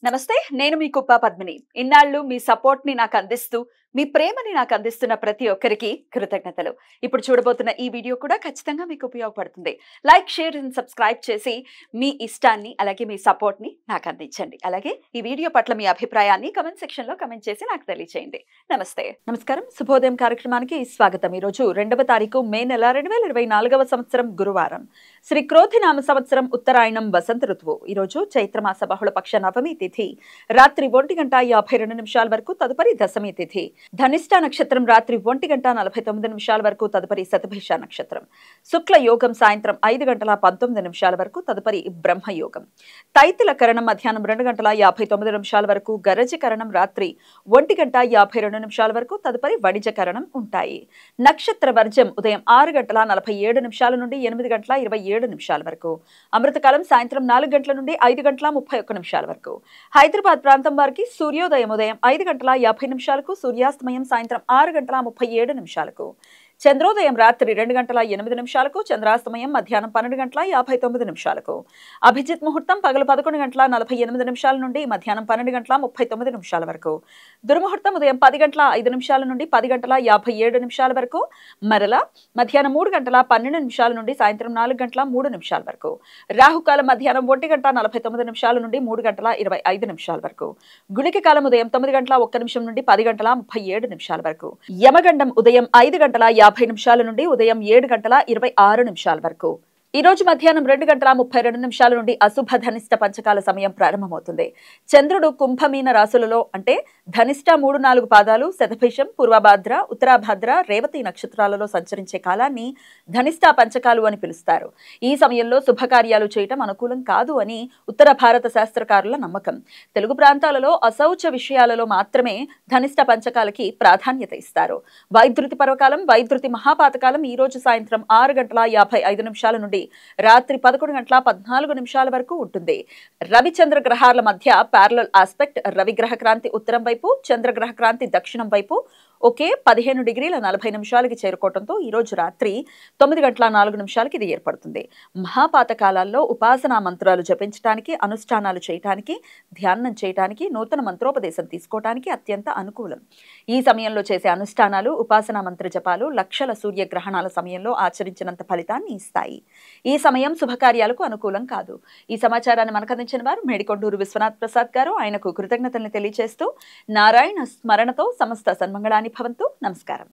నమస్తే. నేను మీ కుప్ప పద్మిని. ఇన్నాళ్ళు మీ సపోర్ట్‌ని నాకందిస్తూ, మీ ప్రేమని నాకందిస్తున్న ప్రతి ఒక్కరికి కృతజ్ఞతలు. ఇప్పుడు చూడబోతున్న ఈ వీడియో కూడా ఖచ్చితంగా మీకు ఉపయోగపడుతుంది. లైక్, షేర్ అండ్ సబ్స్క్రైబ్ చేసి మీ ఇష్టాన్ని అలాగే మీ సపోర్ట్‌ని నాకందించండి. అలాగే ఈ వీడియో పట్ల మీ అభిప్రాయాన్ని కామెంట్ సెక్షన్‌లో కామెంట్ చేసి నాకు తెలియజేయండి. నమస్తే. నమస్కారం. శుభోదయం కార్యక్రమానికి స్వాగతం. ఈరోజు 2వ తారీఖు మే నెల 2024వ సంవత్సరం గురువారం. శ్రీ క్రోధినామ సంవత్సరం ఉత్తరాయణం వసంత ఋతువు. ఈరోజు చైత్రమాస బహుళపక్ష నవమి తిథి రాత్రి 1:52 వరకు, తదుపరి దశమి తిథి. ధనిష్ట నక్షత్రం రాత్రి 1:49 వరకు, తదుపరి శతభిష నక్షత్రం. శుక్ల యోగం సాయంత్రం 5:19 వరకు, తదుపరి బ్రహ్మయోగం. తైతిల కరణం మధ్యాహ్నం 2:59 వరకు, గరజ కరణం రాత్రి 1:52 వరకు, తదుపరి వణిజ కరణం ఉంటాయి. నక్షత్ర వర్జం ఉదయం 6:47 నుండి 8:27 వరకు. అమృతకాలం సాయంత్రం 4 గంటల నుండి 5:31 వరకు. హైదరాబాద్ ప్రాంతం వారికి సూర్యోదయం ఉదయం 5:50 సూర్యాస్తమయం సాయంత్రం 6:37. చంద్రోదయం రాత్రి 2:08, చంద్రాస్తమయం మధ్యాహ్నం 12:59. అభిజిత్ ముహూర్తం పగలు 11:48 నుండి మధ్యాహ్నం 12:39 వరకు. దుర్ముహూర్తం ఉదయం 10:05 నుండి 10:57 వరకు, మరలా మధ్యాహ్నం 3:12 నుండి సాయంత్రం 4:03 వరకు. రాహుకాలం మధ్యాహ్నం 1:49 నుండి 3:25 వరకు. గుళిక కాలం ఉదయం 9:01 నుండి 10:37 వరకు. యమగండం ఉదయం 5:50 నుండి ఉదయం 7:26 వరకు. ఈ రోజు మధ్యాహ్నం 2:32 నుండి అశుభ ధనిష్ట పంచకాల సమయం ప్రారంభమవుతుంది. చంద్రుడు కుంభమీన రాశులలో అంటే ధనిష్ట 3-4 పాదాలు, శతభిషం, పూర్వభాద్ర, ఉత్తరాభాద్ర, రేవతి నక్షత్రాలలో సంచరించే కాలాన్ని ధనిష్ట పంచకాలు అని పిలుస్తారు. ఈ సమయంలో శుభకార్యాలు చేయటం అనుకూలం కాదు అని ఉత్తర భారత శాస్త్రకారుల నమ్మకం. తెలుగు ప్రాంతాలలో అశౌచ విషయాలలో మాత్రమే ధనిష్ట పంచకాలకి ప్రాధాన్యత ఇస్తారు. వైద్యుతి పర్వకాలం, వైద్యుతి మహాపాతకాలం ఈ రోజు సాయంత్రం 6:55 నుండి రాత్రి 11:14 వరకు ఉంటుంది. రవి చంద్ర గ్రహాల మధ్య ప్యారలల్ ఆస్పెక్ట్. రవి గ్రహ క్రాంతి ఉత్తరం వైపు, చంద్రగ్రహ క్రాంతి దక్షిణం వైపు ఒకే 15:40 చేరుకోవడంతో ఈ రోజు రాత్రి 9:04 ఇది ఏర్పడుతుంది. మహాపాత కాలాల్లో ఉపాసనా మంత్రాలు జపించడానికి, అనుష్ఠానాలు చేయటానికి, ధ్యానం చేయటానికి, నూతన మంత్రోపదేశం తీసుకోవటానికి అత్యంత అనుకూలం. ఈ సమయంలో చేసే అనుష్ఠానాలు, ఉపాసనా మంత్ర జపాలు లక్షల సూర్యగ్రహణాల సమయంలో ఆచరించినంత ఫలితాన్ని ఇస్తాయి. ఈ సమయం శుభకార్యాలకు అనుకూలం కాదు. ఈ సమాచారాన్ని మనకు అందించిన వారు మేడికొండూరు విశ్వనాథ్ ప్రసాద్ గారు. ఆయనకు కృతజ్ఞతల్ని తెలియజేస్తూ నారాయణ స్మరణతో సమస్త సన్మంగళాన్ని భవంతు. నమస్కారం.